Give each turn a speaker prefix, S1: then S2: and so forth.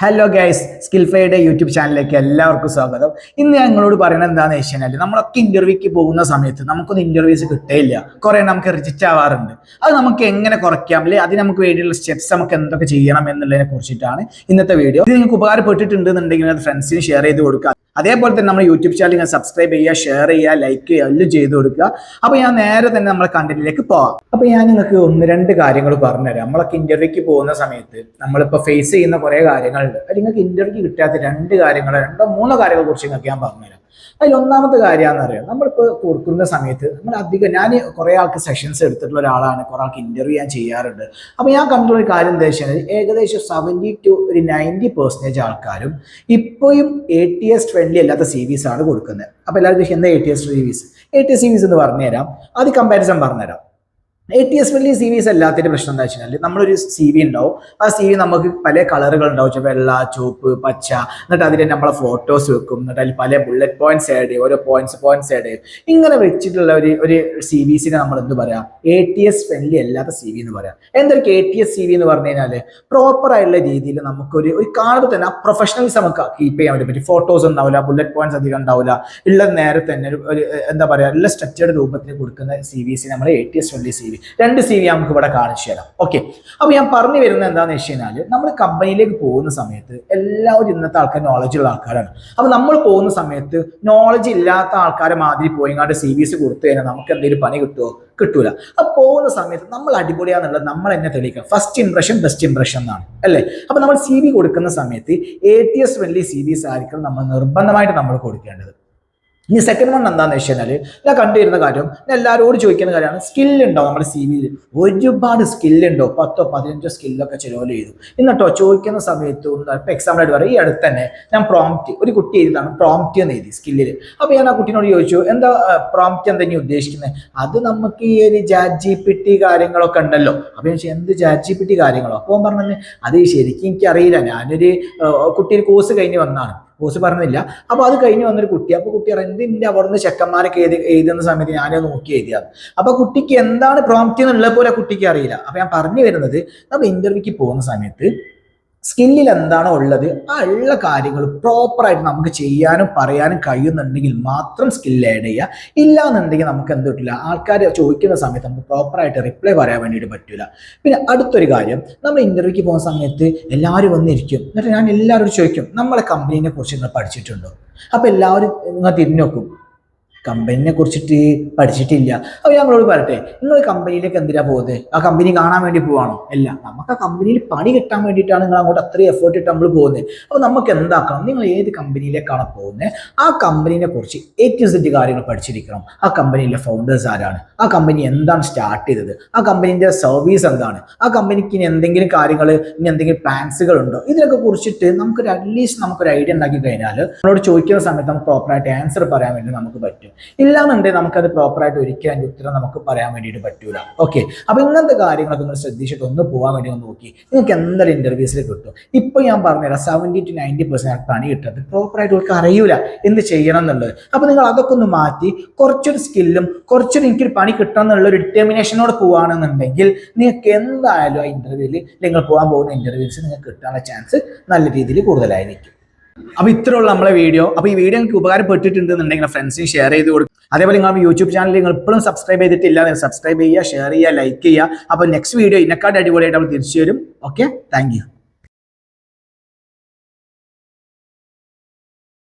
S1: Hello guys, സ്കിൽഫൈയുടെ YouTube ചാനലിലേക്ക് എല്ലാവർക്കും സ്വാഗതം. ഇന്ന് ഞങ്ങളോട് പറയുന്നത് എന്താണെന്ന് വെച്ച് കഴിഞ്ഞാൽ നമ്മളൊക്കെ ഇന്റർവ്യൂക്ക് പോകുന്ന സമയത്ത് നമുക്കൊന്നും ഇന്റർവ്യൂസ് കിട്ടില്ല, കുറെ നമുക്ക് റിജക്റ്റ് ആവാറുണ്ട്. അത് നമുക്ക് എങ്ങനെ കുറയ്ക്കാം, അല്ലെ അത് നമുക്ക് വേണ്ടിയുള്ള സ്റ്റെപ്സ് നമുക്ക് എന്തൊക്കെ ചെയ്യണം എന്നുള്ളതിനെ കുറിച്ചിട്ടാണ് ഇന്നത്തെ വീഡിയോ. ഇത് നിങ്ങൾക്ക് ഉപകാരപ്പെട്ടിട്ടുണ്ടെന്നുണ്ടെങ്കിൽ അത് ഫ്രണ്ട്സിന് ഷെയർ ചെയ്ത് കൊടുക്കുക. അതേപോലെ തന്നെ നമ്മുടെ യൂട്യൂബ് ചാനൽ നിങ്ങൾ സബ്സ്ക്രൈബ് ചെയ്യുക, ഷെയർ ചെയ്യുക, ലൈക്ക് ചെയ്യുക, എല്ലാം ചെയ്ത് കൊടുക്കുക. അപ്പോൾ ഞാൻ നേരെ തന്നെ നമ്മുടെ കണ്ടന്റിലേക്ക് പോവാം. അപ്പോൾ ഞാൻ നിങ്ങൾക്ക് ഒന്ന് രണ്ട് കാര്യങ്ങൾ പറഞ്ഞുതരാം. നമ്മളൊക്കെ ഇന്റർവ്യൂക്ക് പോകുന്ന സമയത്ത് നമ്മളിപ്പോൾ ഫേസ് ചെയ്യുന്ന കുറേ കാര്യങ്ങളുണ്ട്. അത് നിങ്ങൾക്ക് ഇന്റർവ്യൂ കിട്ടാത്ത രണ്ട് കാര്യങ്ങൾ, രണ്ടോ മൂന്നോ കാര്യങ്ങളെ കുറിച്ച് നിങ്ങൾക്ക് ഞാൻ പറഞ്ഞുതരാം. അതിൽ ഒന്നാമത്തെ കാര്യമാണെന്ന് അറിയാം, നമ്മളിപ്പോൾ കൊടുക്കുന്ന സമയത്ത് നമ്മൾ അധികം, ഞാൻ കുറേ ആൾക്ക് സെഷൻസ് എടുത്തിട്ടുള്ള ഒരാളാണ്, കുറേ ആൾക്ക് ഇന്റർവ്യൂ ഞാൻ ചെയ്യാറുണ്ട്. അപ്പോൾ ഞാൻ കണ്ടിട്ടുള്ള ഒരു കാര്യം എന്താ വെച്ചാൽ ഏകദേശം 70 to 90% ആൾക്കാരും ഇപ്പോഴും ATS ഫ്രണ്ട്ലി അല്ലാത്ത CVs ആണ് കൊടുക്കുന്നത്. അപ്പോൾ എല്ലാവർക്കും എന്താ ATS CVs എന്ന് പറഞ്ഞുതരാം. അത് കമ്പാരിസൺ പറഞ്ഞുതരാം. ATS ഫ്രണ്ട്ലി CVs അല്ലാത്തതിന്റെ പ്രശ്നം എന്താ വെച്ചാൽ നമ്മളൊരു CV ഉണ്ടാവും, ആ CV നമുക്ക് പല കളറുകൾ ഉണ്ടാവും, വെള്ള, ചുവപ്പ്, പച്ച. എന്നിട്ട് അതിൽ നമ്മളെ ഫോട്ടോസ് വെക്കും, എന്നിട്ട് അതിൽ പല ബുള്ളറ്റ് പോയിന്റ്സ് ആഡ് ചെയ്യും, ഓരോ പോയിന്റ്സ് ആഡ് ചെയ്യും. ഇങ്ങനെ വെച്ചിട്ടുള്ള ഒരു CVസിനെ നമ്മൾ എന്ത് പറയാം, ATS ഫ്രണ്ട്ലി അല്ലാത്ത CV എന്ന് പറയാം. എന്തൊക്കെ ATS CV എന്ന് പറഞ്ഞു കഴിഞ്ഞാൽ പ്രോപ്പർ ആയിട്ടുള്ള രീതിയിൽ നമുക്കൊരു കാണുമ്പോൾ തന്നെ ആ പ്രൊഫഷണൽസ് നമുക്ക് കീപ്പ് ചെയ്യാൻ വേണ്ടി പറ്റും. ഫോട്ടോസ് ഉണ്ടാവില്ല, ബുള്ളറ്റ് പോയിന്റ്സ് അധികം ഉണ്ടാവില്ല, ഉള്ള നേരെ തന്നെ ഒരു എന്താ പറയുക, എല്ലാ സ്ട്രക്ചേർഡ് രൂപത്തിൽ കൊടുക്കുന്ന CVസിനെ നമ്മൾ ATS ഫ്രണ്ട്ലി CV. രണ്ട് CV നമുക്ക് ഇവിടെ കാണിച്ചു തരാം. ഓക്കെ, അപ്പൊ ഞാൻ പറഞ്ഞു വരുന്നത് എന്താണെന്ന് വെച്ച് കഴിഞ്ഞാൽ നമ്മൾ കമ്പനിയിലേക്ക് പോകുന്ന സമയത്ത് എല്ലാവരും ഇന്നത്തെ ആൾക്കാർ നോളജ് ഉള്ള ആൾക്കാരാണ്. അപ്പൊ നമ്മൾ പോകുന്ന സമയത്ത് നോളജ് ഇല്ലാത്ത ആൾക്കാരെ മാതിരി പോയിങ്ങാണ്ട് CVs കൊടുത്തു കഴിഞ്ഞാൽ നമുക്ക് എന്തെങ്കിലും പണി കിട്ടുമോ? കിട്ടൂല. അപ്പൊ പോകുന്ന സമയത്ത് നമ്മൾ അടിപൊളിയാന്നുള്ളത് നമ്മൾ എന്നെ തെളിയിക്കണം. ഫസ്റ്റ് ഇംപ്രഷൻ ബെസ്റ്റ് ഇംപ്രഷൻ എന്നാണ്, അല്ലേ? അപ്പൊ നമ്മൾ CV കൊടുക്കുന്ന സമയത്ത് ATS ഫ്രണ്ട്ലി CVs ആയിരിക്കും നമ്മൾ നിർബന്ധമായിട്ട് നമ്മൾ കൊടുക്കേണ്ടത്. ഇനി സെക്കൻഡ് വൺ എന്താണെന്ന് വെച്ച് കഴിഞ്ഞാൽ ഞാൻ കണ്ടുവരുന്ന കാര്യം, ഞാൻ എല്ലാവരോടും ചോദിക്കുന്ന കാര്യമാണ്, സ്കില്ലുണ്ടോ നമ്മുടെ CVയിൽ? ഒരുപാട് സ്കില്ലുണ്ടോ? 10 15 സ്കില്ലൊക്കെ ചെലവ് ചെയ്തു. എന്നിട്ടോ ചോദിക്കുന്ന സമയത്ത് ഇപ്പം എക്സാമ്പിളായിട്ട് പറയാം, ഈ അടുത്ത് തന്നെ ഞാൻ പ്രോംപ്റ്റ്, ഒരു കുട്ടി എഴുതാണ് പ്രോംപ്റ്റ് എന്ന് എഴുതി സ്കില്ലിൽ. അപ്പോൾ ഞാൻ ആ കുട്ടീനോട് ചോദിച്ചു, എന്താ പ്രോംപ്റ്റ് എന്താ നീ ഉദ്ദേശിക്കുന്നത്? അത് നമുക്ക് ഈ ഒരു ChatGPT കാര്യങ്ങളൊക്കെ ഉണ്ടല്ലോ. അപ്പോൾ ഞാൻ എന്ത് ChatGPT കാര്യങ്ങളോ? അപ്പോൾ പറഞ്ഞത് അത് ശരിക്കും എനിക്കറിയില്ല, ഞാനൊരു കുട്ടി ഒരു കോഴ്സ് കഴിഞ്ഞ് വന്നാണ്, കോഴ്സ് പറഞ്ഞില്ല. അപ്പൊ അത് കഴിഞ്ഞ് വന്നൊരു കുട്ടി, അപ്പൊ കുട്ടി എന്തിന്റെ അവിടുന്ന് ചെക്കന്മാരൊക്കെ എഴുതുന്ന സമയത്ത് ഞാനത് നോക്കി എഴുതിയാണ്. അപ്പൊ കുട്ടിക്ക് എന്താണ് പ്രോംപ്റ്റ് എന്നുള്ള പോലെ കുട്ടിക്ക് അറിയില്ല. അപ്പൊ ഞാൻ പറഞ്ഞു വരുന്നത്, നമ്മൾ ഇന്റർവ്യൂക്ക് പോകുന്ന സമയത്ത് സ്കില്ലിൽ എന്താണോ ഉള്ളത് ആ ഉള്ള കാര്യങ്ങൾ പ്രോപ്പറായിട്ട് നമുക്ക് ചെയ്യാനും പറയാനും കഴിയുന്നുണ്ടെങ്കിൽ മാത്രം സ്കില്ല് ആഡ് ചെയ്യുക. ഇല്ല എന്നുണ്ടെങ്കിൽ നമുക്ക് എന്ത് പറ്റില്ല, ആൾക്കാർ ചോദിക്കുന്ന സമയത്ത് നമുക്ക് പ്രോപ്പറായിട്ട് റിപ്ലൈ പറയാൻ വേണ്ടിയിട്ട് പറ്റില്ല. പിന്നെ അടുത്തൊരു കാര്യം, നമ്മൾ ഇന്റർവ്യൂക്ക് പോകുന്ന സമയത്ത് എല്ലാവരും വന്നിരിക്കും, എന്നിട്ട് ഞാൻ എല്ലാവരോടും ചോദിക്കും, നമ്മളെ കമ്പനീനെ കുറിച്ച് നിങ്ങൾ പഠിച്ചിട്ടുണ്ടോ? അപ്പൊ എല്ലാവരും നിങ്ങൾ തിരിഞ്ഞു നോക്കും, കമ്പനിനെ കുറിച്ചിട്ട് പഠിച്ചിട്ടില്ല. അപ്പോൾ ഞങ്ങളോട് പറയട്ടെ, നിങ്ങൾ കമ്പനിയിലേക്ക് എന്തിനാ പോകുന്നത്? ആ കമ്പനി കാണാൻ വേണ്ടി പോവാണോ? അല്ല, നമുക്ക് ആ കമ്പനിയിൽ പണി കിട്ടാൻ വേണ്ടിയിട്ടാണ് നിങ്ങൾ അങ്ങോട്ട് അത്രയും എഫേർട്ട് ഇട്ട് നമ്മൾ പോകുന്നത്. അപ്പോൾ നമുക്ക് എന്താക്കണം, നിങ്ങൾ ഏത് കമ്പനിയിലേക്കാണ് പോകുന്നത് ആ കമ്പനിനെ കുറിച്ച് A to Z കാര്യങ്ങൾ പഠിച്ചിരിക്കണം. ആ കമ്പനിയിലെ ഫൗണ്ടേഴ്സ് ആരാണ്, ആ കമ്പനി എന്താണ് സ്റ്റാർട്ട് ചെയ്തത്, ആ കമ്പനീൻ്റെ സർവീസ് എന്താണ്, ആ കമ്പനിക്ക് ഇനി എന്തെങ്കിലും കാര്യങ്ങൾ, ഇനി എന്തെങ്കിലും പ്ലാൻസുകൾ ഉണ്ടോ, ഇതിനൊക്കെ കുറിച്ചിട്ട് നമുക്കൊരു അറ്റ്ലീസ്റ്റ് നമുക്കൊരു ഐഡിയ ഉണ്ടാക്കി കഴിഞ്ഞാൽ നമ്മളോട് ചോദിക്കുന്ന സമയത്ത് നമുക്ക് പ്രോപ്പറായിട്ട് ആൻസർ പറയാൻ വേണ്ടി നമുക്ക് പറ്റും. ഇല്ലാന്നുണ്ടെങ്കിൽ നമുക്കത് പ്രോപ്പറായിട്ട് ഒരിക്കലും അതിൻ്റെ ഉത്തരം നമുക്ക് പറയാൻ വേണ്ടിയിട്ട് പറ്റൂല. ഓക്കെ, അപ്പൊ ഇങ്ങനത്തെ കാര്യങ്ങളൊക്കെ ഒന്ന് ശ്രദ്ധിച്ചിട്ട് ഒന്ന് പോകാൻ വേണ്ടി ഒന്ന് നോക്കി, നിങ്ങൾക്ക് എന്തായാലും ഇന്റർവ്യൂസിൽ കിട്ടും. ഇപ്പൊ ഞാൻ പറഞ്ഞുതരാം, 70 to 90% പണി കിട്ടുന്നത് പ്രോപ്പറായിട്ട് അവർക്ക് അറിയൂല എന്ത് ചെയ്യണം എന്നുള്ളത്. അപ്പൊ നിങ്ങൾ അതൊക്കെ ഒന്ന് മാറ്റി കുറച്ചൊരു സ്കില്ലും കുറച്ചൊരു എനിക്കൊരു പണി കിട്ടണം എന്നുള്ള ഒരു ഡിറ്റർമിനേഷനോട് പോവുകയാണെന്നുണ്ടെങ്കിൽ നിങ്ങൾക്ക് എന്തായാലും ആ ഇന്റർവ്യൂവിൽ, നിങ്ങൾ പോകാൻ പോകുന്ന ഇന്റർവ്യൂസ് നിങ്ങൾക്ക് കിട്ടാനുള്ള ചാൻസ് നല്ല രീതിയിൽ കൂടുതലായിരിക്കും. അപ്പൊ ഇത്രയുള്ള നമ്മളെ വീഡിയോ. അപ്പൊ ഈ വീഡിയോ നിങ്ങൾക്ക് ഉപകാരപ്പെട്ടിട്ടുണ്ടെന്നുണ്ടെങ്കിൽ ഫ്രണ്ട്സിന് ഷെയർ ചെയ്ത് കൊടുക്കും. അതേപോലെ നിങ്ങൾ യൂട്യൂബ് ചാനൽ നിങ്ങൾ ഇപ്പോഴും സബ്സ്ക്രൈബ് ചെയ്തിട്ടില്ല, നിങ്ങൾ സബ്സ്ക്രൈബ് ചെയ്യുക, ഷെയർ ചെയ്യുക, ലൈക്ക് ചെയ്യുക. അപ്പൊ നെക്സ്റ്റ് വീഡിയോ ഇതിനെക്കാട്ട് അടിപൊളിയായിട്ട് നമ്മൾ തിരിച്ചു വരും. Okay, thank you.